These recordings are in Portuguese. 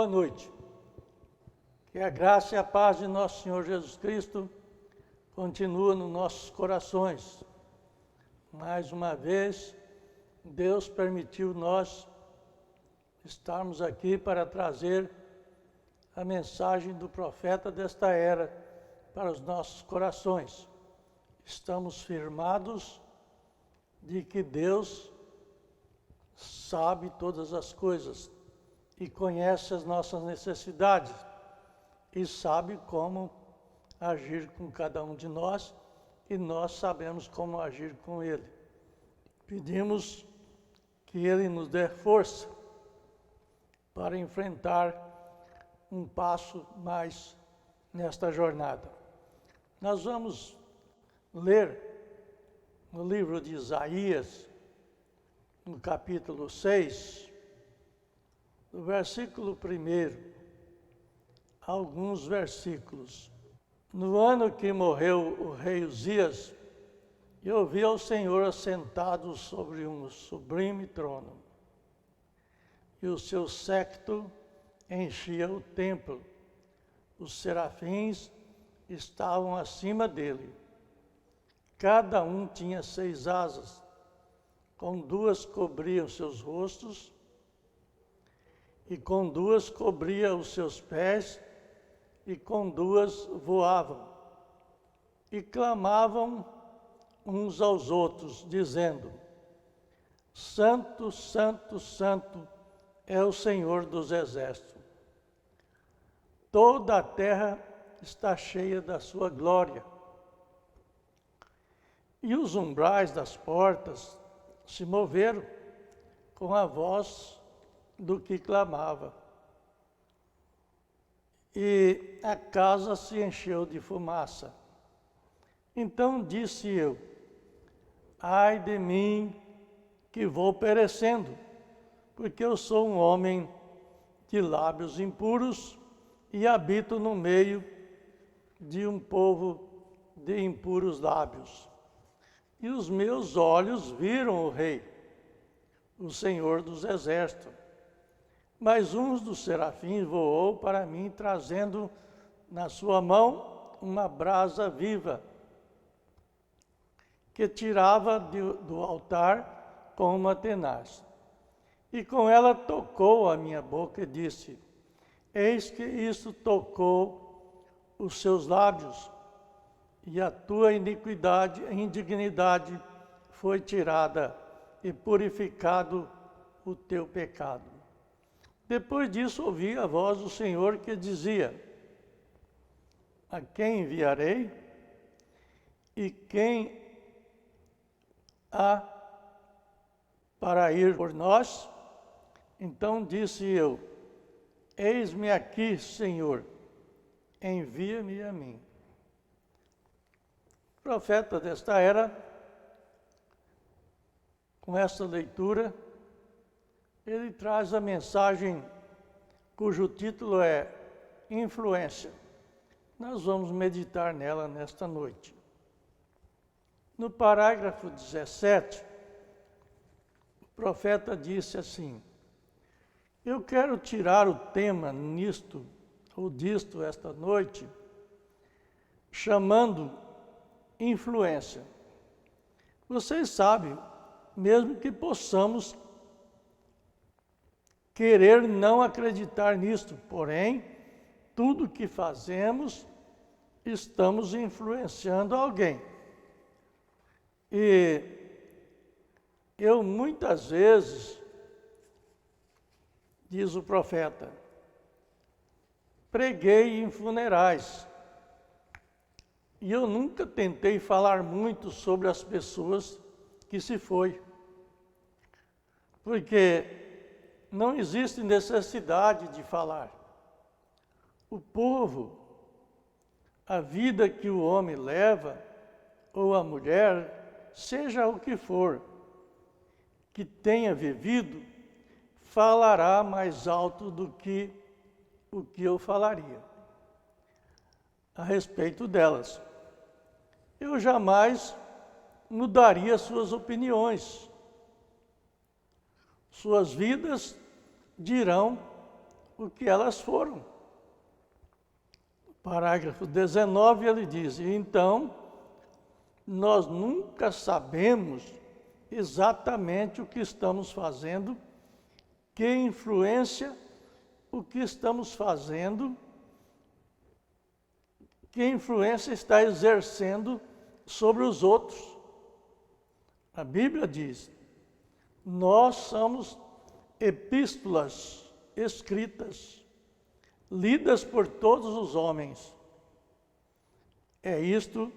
Boa noite. Que a graça e a paz de nosso Senhor Jesus Cristo continua nos nossos corações. Mais uma vez, Deus permitiu nós estarmos aqui para trazer a mensagem do profeta desta era para os nossos corações. Estamos firmados de que Deus sabe todas as coisas e conhece as nossas necessidades e sabe como agir com cada um de nós e nós sabemos como agir com Ele. Pedimos que Ele nos dê força para enfrentar um passo mais nesta jornada. Nós vamos ler no livro de Isaías, no capítulo 6, do versículo 1, alguns versículos. No ano que morreu o rei Uzias, eu vi ao Senhor assentado sobre um sublime trono, e o seu séquito enchia o templo. Os serafins estavam acima dele. Cada um tinha 6 asas, com 2 cobriam seus rostos, e com 2 cobria os seus pés, e com 2 voavam, e clamavam uns aos outros, dizendo: Santo, Santo, Santo é o Senhor dos exércitos. Toda a terra está cheia da sua glória. E os umbrais das portas se moveram com a voz do que clamava. E a casa se encheu de fumaça. Então disse eu: ai de mim, que vou perecendo, porque eu sou um homem de lábios impuros e habito no meio de um povo de impuros lábios. E os meus olhos viram o Rei, o Senhor dos exércitos. Mas um dos serafins voou para mim, trazendo na sua mão uma brasa viva, que tirava do altar com uma tenaz. E com ela tocou a minha boca e disse: eis que isto tocou os seus lábios, e a tua indignidade foi tirada, e purificado o teu pecado. Depois disso ouvi a voz do Senhor que dizia: a quem enviarei? E quem há para ir por nós? Então disse eu: eis-me aqui, Senhor, envia-me a mim. O profeta desta era, com esta leitura, ele traz a mensagem cujo título é Influência. Nós vamos meditar nela nesta noite. No parágrafo 17, o profeta disse assim: eu quero tirar o tema nisto, ou disto esta noite, chamando influência. Vocês sabem, mesmo que possamos querer não acreditar nisto, porém, tudo que fazemos, estamos influenciando alguém. E eu muitas vezes, diz o profeta, preguei em funerais. E eu nunca tentei falar muito sobre as pessoas que se foi. Porque não existe necessidade de falar. O povo, a vida que o homem leva, ou a mulher, seja o que for, que tenha vivido, falará mais alto do que o que eu falaria a respeito delas. Eu jamais mudaria suas opiniões. Suas vidas dirão o que elas foram. Parágrafo 19, ele diz: então, nós nunca sabemos exatamente o que estamos fazendo, que influência o que estamos fazendo, que influência está exercendo sobre os outros. A Bíblia diz: nós somos epístolas escritas, lidas por todos os homens. É isto,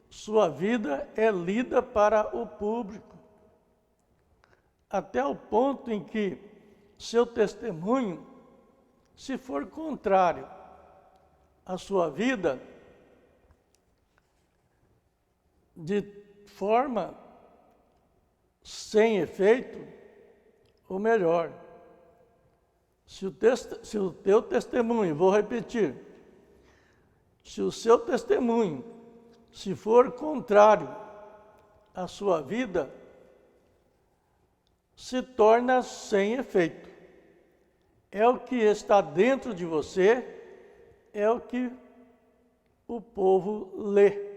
sua vida é lida para o público, até o ponto em que seu testemunho, se for contrário à sua vida, de forma sem efeito, ou melhor, se o teu testemunho, vou repetir, se o seu testemunho, se for contrário à sua vida, se torna sem efeito. É o que está dentro de você, é o que o povo lê.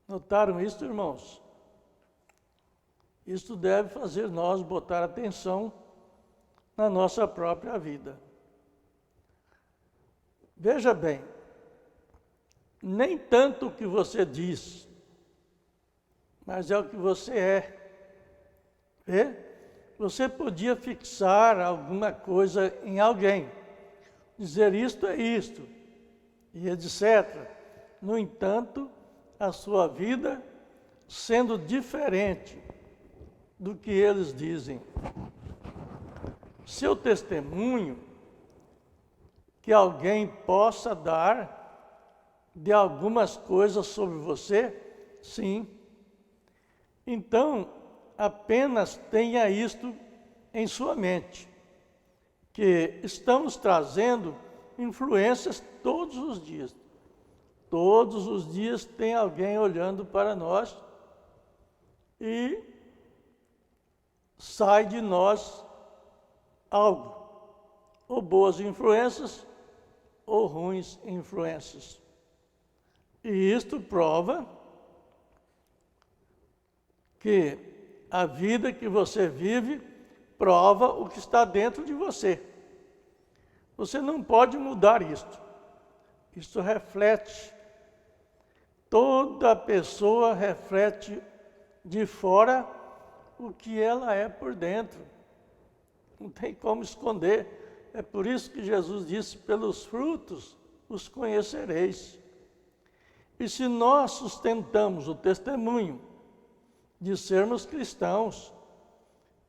Notaram isso, irmãos? Isso deve fazer nós botar atenção na nossa própria vida. Veja bem, nem tanto o que você diz, mas é o que você é. Vê? Você podia fixar alguma coisa em alguém, dizer isto é isto, e etc. No entanto, a sua vida sendo diferente do que eles dizem. Seu testemunho que alguém possa dar de algumas coisas sobre você, sim. Então, apenas tenha isto em sua mente, que estamos trazendo influências todos os dias. Todos os dias tem alguém olhando para nós e sai de nós algo, ou boas influências, ou ruins influências. E isto prova que a vida que você vive prova o que está dentro de você. Você não pode mudar isto. Isto reflete. Toda pessoa reflete de fora o que ela é por dentro. Não tem como esconder. É por isso que Jesus disse: pelos frutos os conhecereis. E se nós sustentamos o testemunho de sermos cristãos,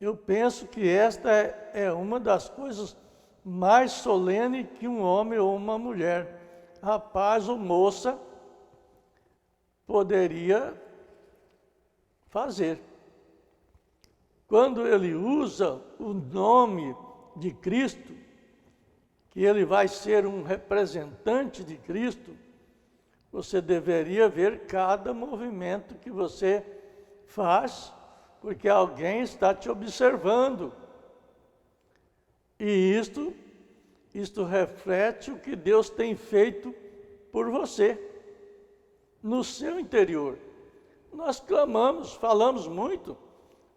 eu penso que esta é uma das coisas mais solenes que um homem ou uma mulher, rapaz ou moça, poderia fazer. Quando ele usa o nome de Cristo, que ele vai ser um representante de Cristo, você deveria ver cada movimento que você faz, porque alguém está te observando. E isto reflete o que Deus tem feito por você, no seu interior. Nós clamamos, falamos muito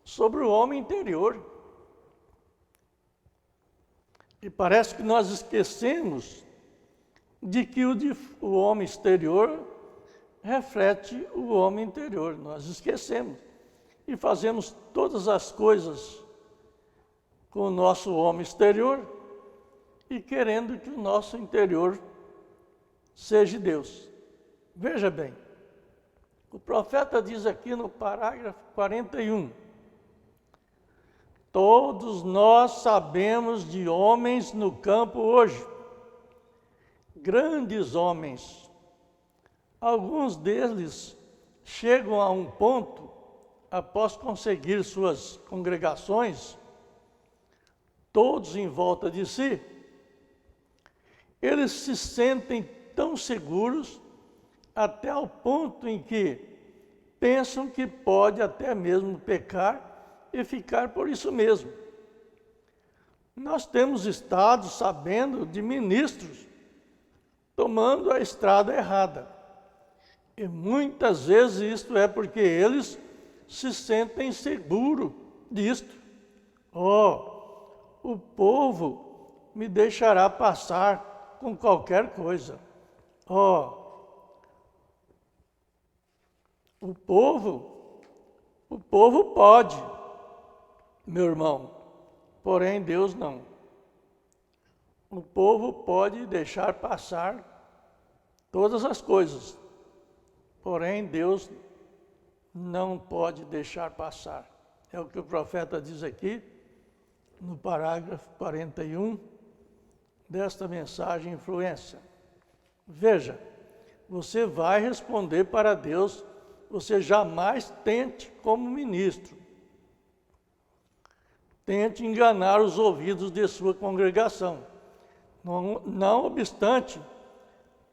sobre o homem interior. E parece que nós esquecemos de que o homem exterior reflete o homem interior. Nós esquecemos. E fazemos todas as coisas com o nosso homem exterior e querendo que o nosso interior seja Deus. Veja bem, o profeta diz aqui no parágrafo 41, todos nós sabemos de homens no campo hoje, grandes homens. Alguns deles chegam a um ponto, após conseguir suas congregações, todos em volta de si, eles se sentem tão seguros até o ponto em que pensam que pode até mesmo pecar e ficar por isso mesmo. Nós temos estado sabendo de ministros tomando a estrada errada. E muitas vezes isto é porque eles se sentem seguros disto. O povo me deixará passar com qualquer coisa. O povo pode, meu irmão, porém Deus não. O povo pode deixar passar todas as coisas, porém Deus não pode deixar passar. É o que o profeta diz aqui, no parágrafo 41 desta mensagem Influência. Veja, você vai responder para Deus, você jamais tente como ministro. Tente enganar os ouvidos de sua congregação. Não obstante,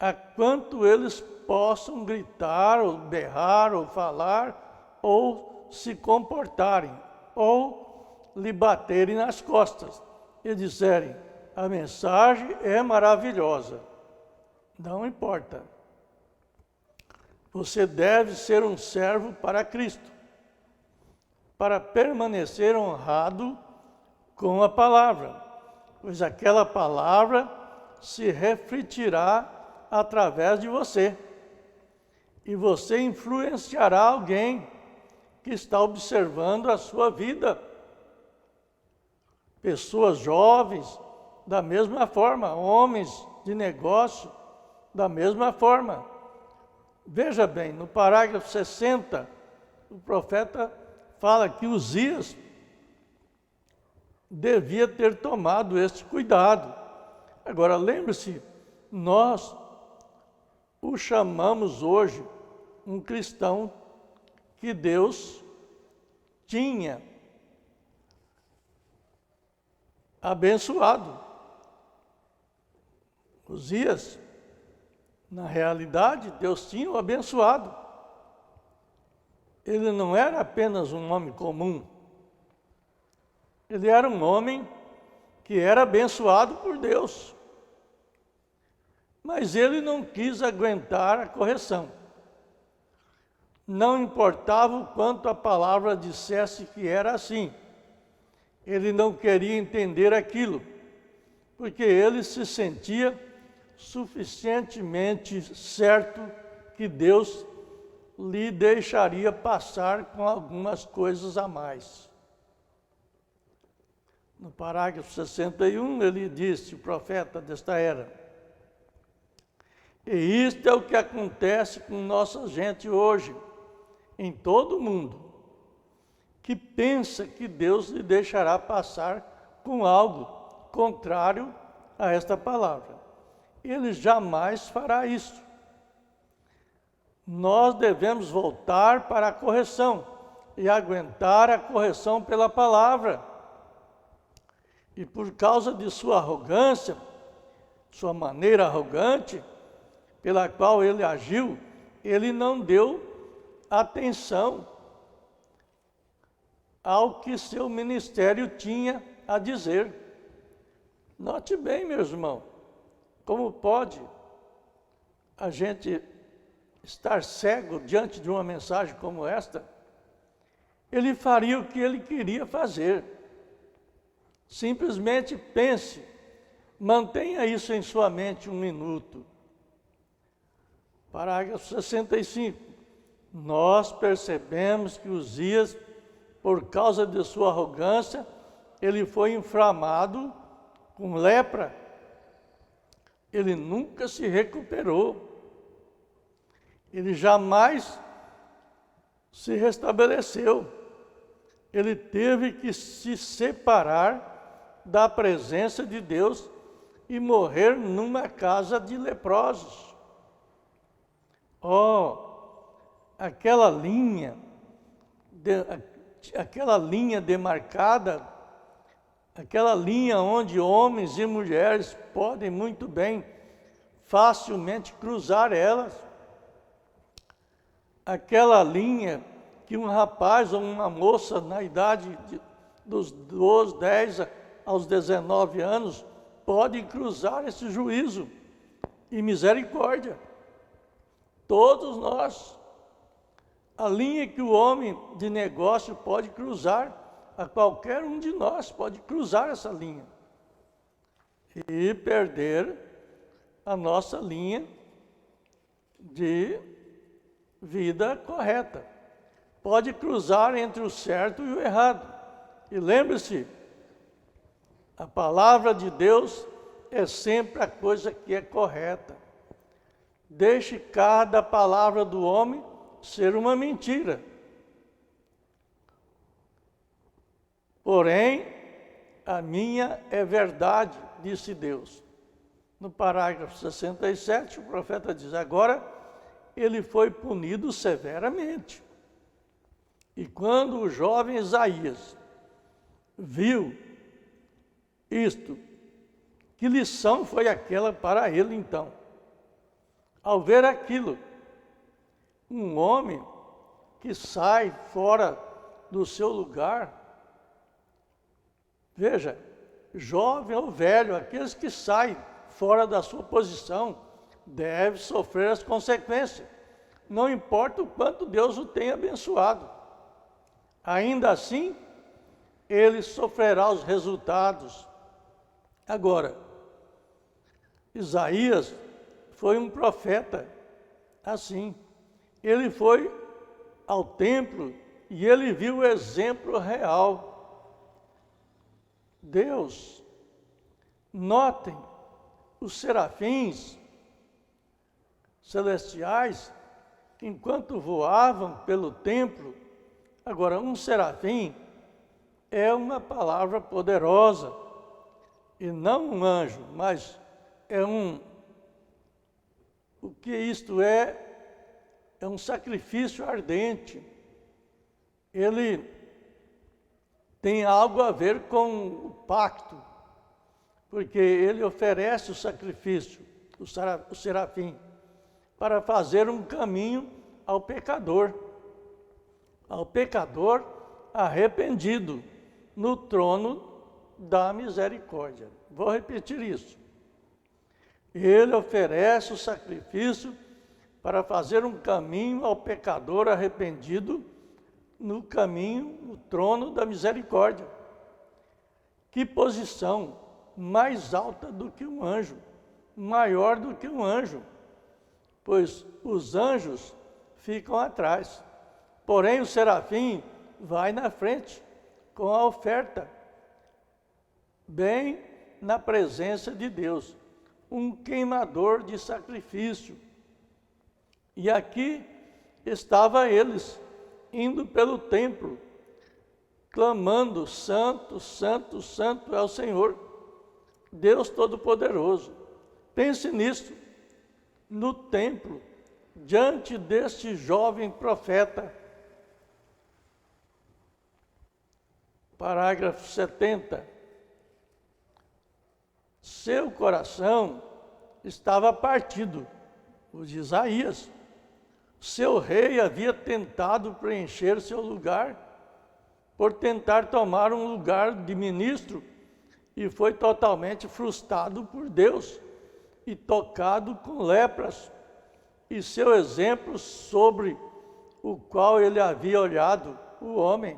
a quanto eles possam gritar, ou berrar, ou falar, ou se comportarem, ou lhe baterem nas costas e disserem, a mensagem é maravilhosa. Não importa. Você deve ser um servo para Cristo, para permanecer honrado com a palavra, pois aquela palavra se refletirá através de você, e você influenciará alguém que está observando a sua vida. Pessoas jovens, da mesma forma, homens de negócio, da mesma forma. Veja bem, no parágrafo 60, o profeta fala que Uzias devia ter tomado este cuidado. Agora, lembre-se, nós o chamamos hoje um cristão que Deus tinha abençoado. Uzias, na realidade, Deus tinha o abençoado. Ele não era apenas um homem comum. Ele era um homem que era abençoado por Deus. Mas ele não quis aguentar a correção. Não importava o quanto a palavra dissesse que era assim. Ele não queria entender aquilo, porque ele se sentia suficientemente certo que Deus lhe deixaria passar com algumas coisas a mais. No parágrafo 61, ele disse, o profeta desta era, e isto é o que acontece com nossa gente hoje, em todo o mundo, que pensa que Deus lhe deixará passar com algo contrário a esta palavra. Ele jamais fará isso. Nós devemos voltar para a correção e aguentar a correção pela palavra. E por causa de sua arrogância, sua maneira arrogante, pela qual ele agiu, ele não deu atenção ao que seu ministério tinha a dizer. Note bem, meus irmãos, como pode a gente estar cego diante de uma mensagem como esta? Ele faria o que ele queria fazer. Simplesmente pense, mantenha isso em sua mente um minuto. Parágrafo 65. Nós percebemos que Uzias, por causa de sua arrogância, ele foi inflamado com lepra. Ele nunca se recuperou. Ele jamais se restabeleceu. Ele teve que se separar da presença de Deus e morrer numa casa de leprosos. Aquela linha demarcada, aquela linha onde homens e mulheres podem muito bem, facilmente cruzar elas. Aquela linha que um rapaz ou uma moça na idade dos 12, 10 aos 19 anos, pode cruzar esse juízo e misericórdia. Todos nós. A linha que o homem de negócio pode cruzar, a qualquer um de nós pode cruzar essa linha e perder a nossa linha de vida correta. Pode cruzar entre o certo e o errado. E lembre-se, a palavra de Deus é sempre a coisa que é correta. Deixe cada palavra do homem ser uma mentira. Porém, a minha é verdade, disse Deus. No parágrafo 67, o profeta diz: agora ele foi punido severamente. E quando o jovem Isaías viu isto, que lição foi aquela para ele então? Ao ver aquilo, um homem que sai fora do seu lugar, veja, jovem ou velho, aqueles que saem fora da sua posição, devem sofrer as consequências, não importa o quanto Deus o tenha abençoado. Ainda assim, ele sofrerá os resultados. Agora, Isaías foi um profeta assim. Ele foi ao templo e ele viu o exemplo real. Deus, notem, os serafins celestiais, enquanto voavam pelo templo, agora um serafim é uma palavra poderosa, e não um anjo, mas é o que isto é? É um sacrifício ardente. Ele tem algo a ver com o pacto, porque ele oferece o sacrifício, o serafim, para fazer um caminho ao pecador arrependido, no trono da misericórdia. Vou repetir isso. Ele oferece o sacrifício para fazer um caminho ao pecador arrependido no caminho, no trono da misericórdia. Que posição mais alta do que um anjo, maior do que um anjo, pois os anjos ficam atrás. Porém, o serafim vai na frente com a oferta, bem na presença de Deus, um queimador de sacrifício. E aqui estavam eles, indo pelo templo, clamando: Santo, Santo, Santo é o Senhor, Deus Todo-Poderoso. Pense nisso, no templo, diante deste jovem profeta. Parágrafo 70. Seu coração estava partido, o de Isaías. Seu rei havia tentado preencher seu lugar por tentar tomar um lugar de ministro e foi totalmente frustrado por Deus e tocado com lepras. E seu exemplo sobre o qual ele havia olhado, o homem.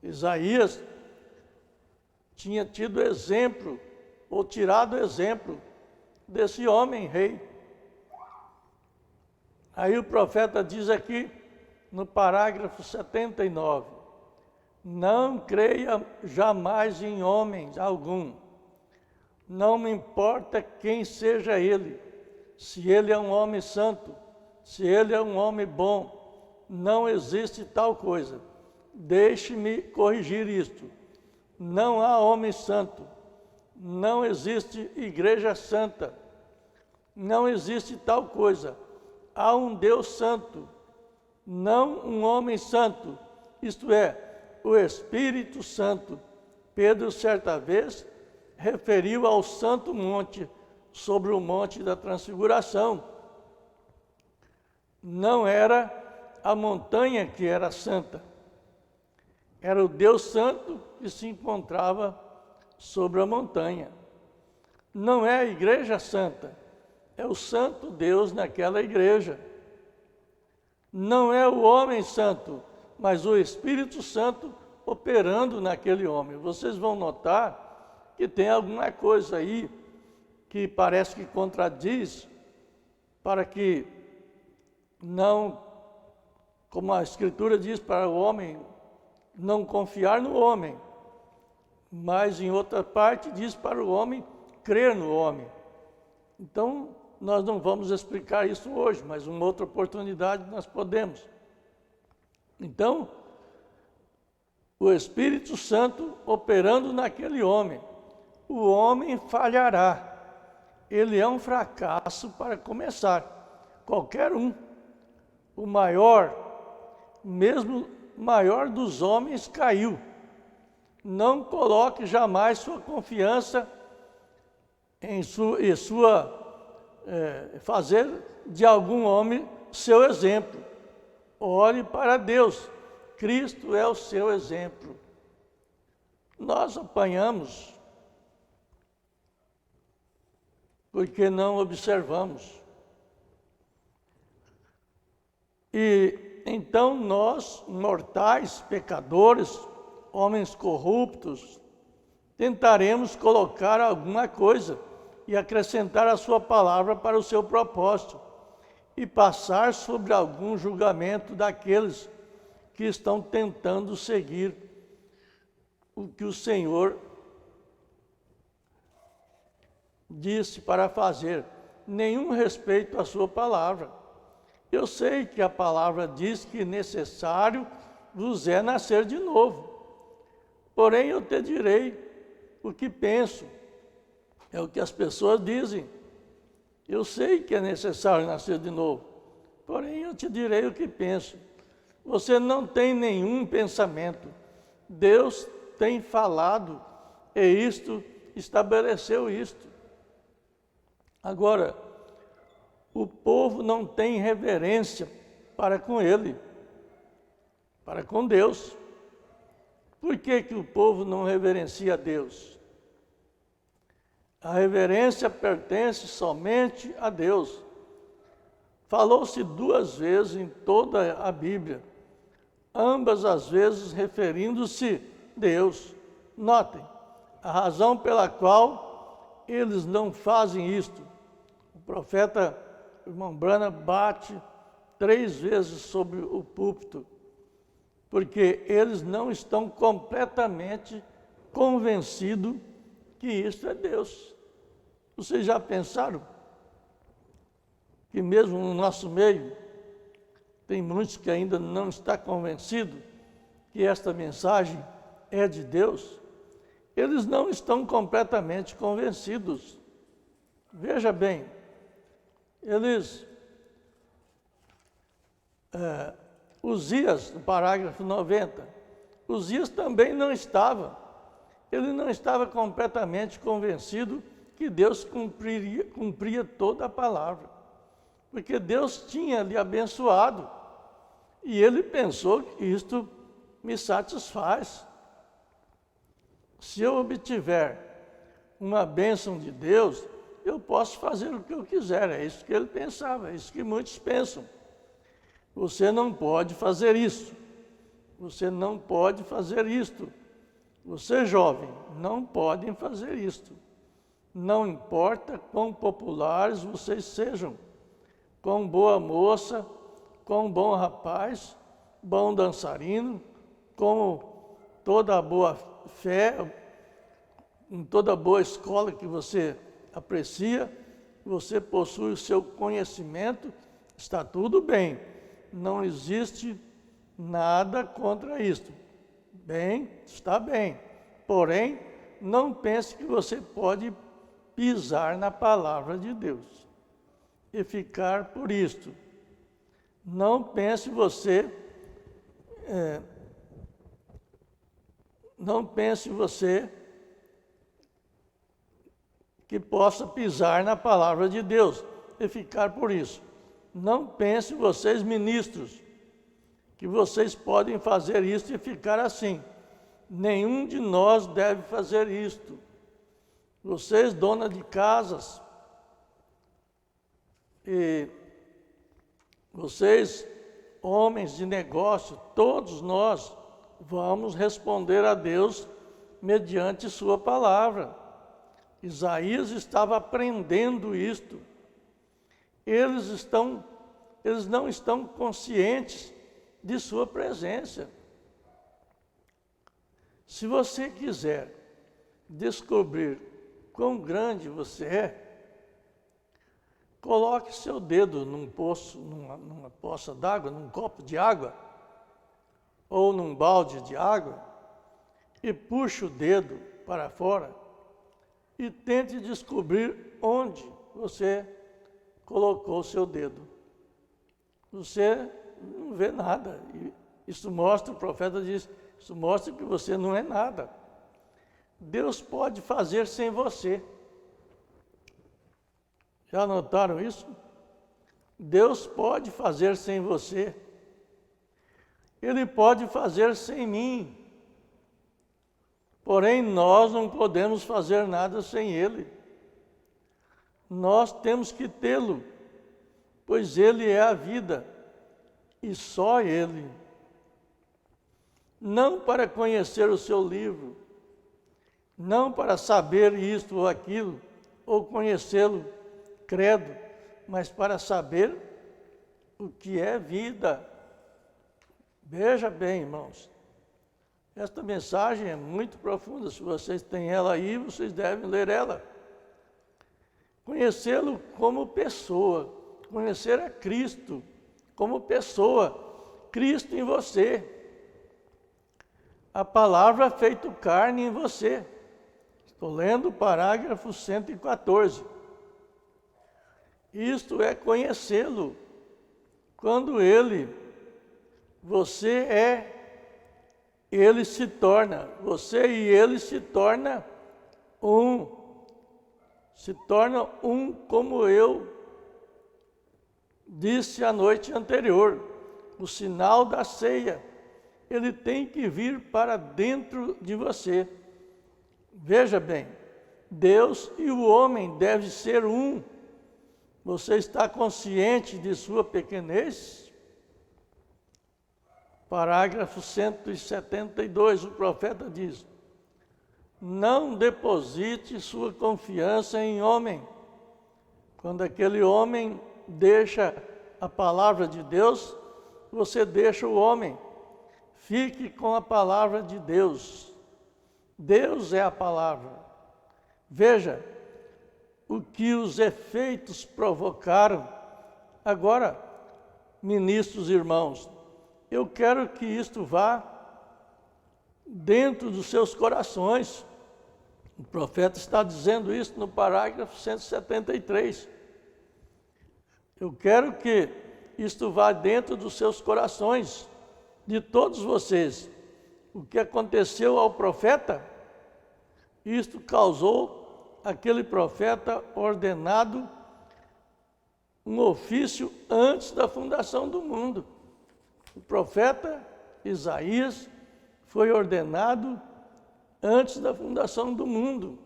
Isaías tinha tido exemplo, ou tirado exemplo, desse homem rei. Aí o profeta diz aqui, no parágrafo 79, não creia jamais em homem algum, não me importa quem seja ele, se ele é um homem santo, se ele é um homem bom, não existe tal coisa. Deixe-me corrigir isto. Não há homem santo, não existe igreja santa, não existe tal coisa. Há um Deus santo, não um homem santo, isto é, o Espírito Santo. Pedro, certa vez, referiu ao santo monte, sobre o monte da transfiguração. Não era a montanha que era santa. era o Deus Santo que se encontrava sobre a montanha. Não é a Igreja Santa, é o Santo Deus naquela igreja. Não é o homem santo, mas o Espírito Santo operando naquele homem. Vocês vão notar que tem alguma coisa aí que parece que contradiz, para que não, como a Escritura diz para o homem, não confiar no homem, mas em outra parte diz para o homem crer no homem. Então, nós não vamos explicar isso hoje, mas uma outra oportunidade nós podemos. Então, o Espírito Santo operando naquele homem, o homem falhará. Ele é um fracasso para começar. Qualquer um, o maior, mesmo maior dos homens, caiu. Não coloque jamais sua confiança em fazer de algum homem seu exemplo. Olhe para Deus. Cristo é o seu exemplo. Nós apanhamos porque não observamos. E então nós, mortais, pecadores, homens corruptos, tentaremos colocar alguma coisa e acrescentar a sua palavra para o seu propósito e passar sobre algum julgamento daqueles que estão tentando seguir o que o Senhor disse para fazer. Nenhum respeito à sua palavra. Eu sei que a palavra diz que necessário vos é nascer de novo. Porém, eu te direi o que penso. É o que as pessoas dizem. Eu sei que é necessário nascer de novo. Porém, eu te direi o que penso. Você não tem nenhum pensamento. Deus tem falado e isto estabeleceu isto. Agora, o povo não tem reverência para com Ele, para com Deus. Por que o povo não reverencia a Deus? A reverência pertence somente a Deus. Falou-se 2 vezes em toda a Bíblia, ambas as vezes referindo-se a Deus. Notem, a razão pela qual eles não fazem isto. O profeta, o irmão Branham, bate 3 vezes sobre o púlpito, porque eles não estão completamente convencidos que isso é Deus. Vocês já pensaram que mesmo no nosso meio tem muitos que ainda não estão convencidos que esta mensagem é de Deus? Eles não estão completamente convencidos. Veja bem, Uzias, no parágrafo 90, Uzias também não estava. Ele não estava completamente convencido que Deus cumpria toda a palavra. Porque Deus tinha lhe abençoado. E ele pensou que isto me satisfaz. Se eu obtiver uma bênção de Deus, eu posso fazer o que eu quiser. É isso que ele pensava, é isso que muitos pensam. Você não pode fazer isso. Você não pode fazer isto. Você, jovem, não podem fazer isto. Não importa quão populares vocês sejam, quão boa moça, quão bom rapaz, bom dançarino, como toda boa fé, em toda boa escola que você aprecia, você possui o seu conhecimento, está tudo bem. Não existe nada contra isto. Bem, está bem. Porém, não pense que você pode pisar na palavra de Deus e ficar por isto. Não pense você que possa pisar na palavra de Deus e ficar por isso. Não pense vocês, ministros, que vocês podem fazer isso e ficar assim. Nenhum de nós deve fazer isto. Vocês, donas de casas, e vocês, homens de negócio, todos nós vamos responder a Deus mediante sua palavra. Isaías estava aprendendo isto. Eles não estão conscientes de sua presença. Se você quiser descobrir quão grande você é, coloque seu dedo num poço, numa poça d'água, num copo de água, ou num balde de água, e puxe o dedo para fora e tente descobrir onde você colocou o seu dedo. Você não vê nada. Isso mostra, o profeta diz, isso mostra que você não é nada. Deus pode fazer sem você. Já notaram isso? Deus pode fazer sem você. Ele pode fazer sem mim. Porém, nós não podemos fazer nada sem Ele. Nós temos que tê-lo, pois Ele é a vida, e só Ele. Não para conhecer o seu livro, não para saber isto ou aquilo, ou conhecê-lo, credo, mas para saber o que é vida. Veja bem, irmãos, esta mensagem é muito profunda. Se vocês têm ela aí, vocês devem ler ela. Conhecê-lo como pessoa, conhecer a Cristo como pessoa, Cristo em você, a palavra feito carne em você. Estou lendo o parágrafo 114. Isto é conhecê-lo, quando ele se torna, você e ele se torna um como eu disse a noite anterior, o sinal da ceia, ele tem que vir para dentro de você. Veja bem, Deus e o homem devem ser um. Você está consciente de sua pequenez? Parágrafo 172, o profeta diz: não deposite sua confiança em homem. Quando aquele homem deixa a palavra de Deus, você deixa o homem. Fique com a palavra de Deus. Deus é a palavra. Veja o que os efeitos provocaram. Agora, ministros e irmãos, eu quero que isto vá dentro dos seus corações. O profeta está dizendo isso no parágrafo 173. Eu quero que isto vá dentro dos seus corações, de todos vocês. O que aconteceu ao profeta, isto causou aquele profeta ordenado um ofício antes da fundação do mundo. O profeta Isaías foi ordenado antes da fundação do mundo.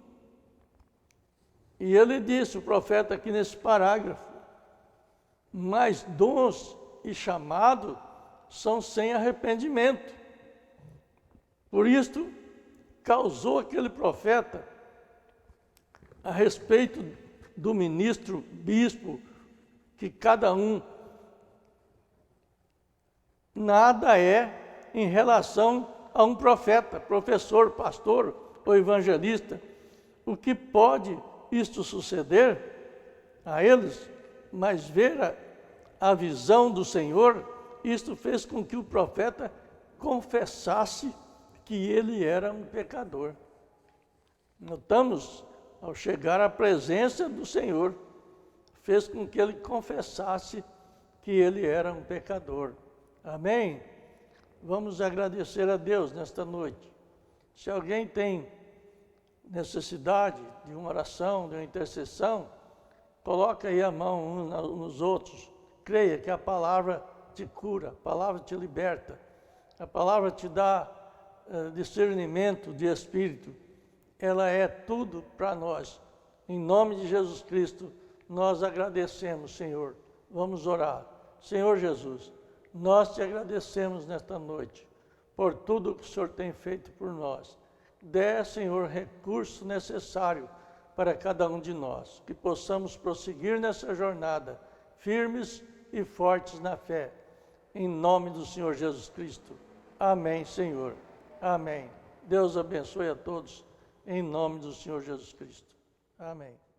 E ele disse, o profeta aqui nesse parágrafo, mas dons e chamado são sem arrependimento. Por isto, causou aquele profeta, a respeito do ministro, bispo, que cada um nada é em relação a um profeta, professor, pastor ou evangelista. O que pode isto suceder a eles? Mas ver a visão do Senhor, isto fez com que o profeta confessasse que ele era um pecador. Notamos, ao chegar à presença do Senhor, fez com que ele confessasse que ele era um pecador. Amém? Vamos agradecer a Deus nesta noite. Se alguém tem necessidade de uma oração, de uma intercessão, coloque aí a mão uns nos outros. Creia que a palavra te cura, a palavra te liberta, a palavra te dá discernimento de espírito. Ela é tudo para nós. Em nome de Jesus Cristo, nós agradecemos, Senhor. Vamos orar. Senhor Jesus, nós te agradecemos nesta noite por tudo que o Senhor tem feito por nós. Dê, Senhor, recurso necessário para cada um de nós, que possamos prosseguir nessa jornada, firmes e fortes na fé. Em nome do Senhor Jesus Cristo. Amém, Senhor. Amém. Deus abençoe a todos, em nome do Senhor Jesus Cristo. Amém.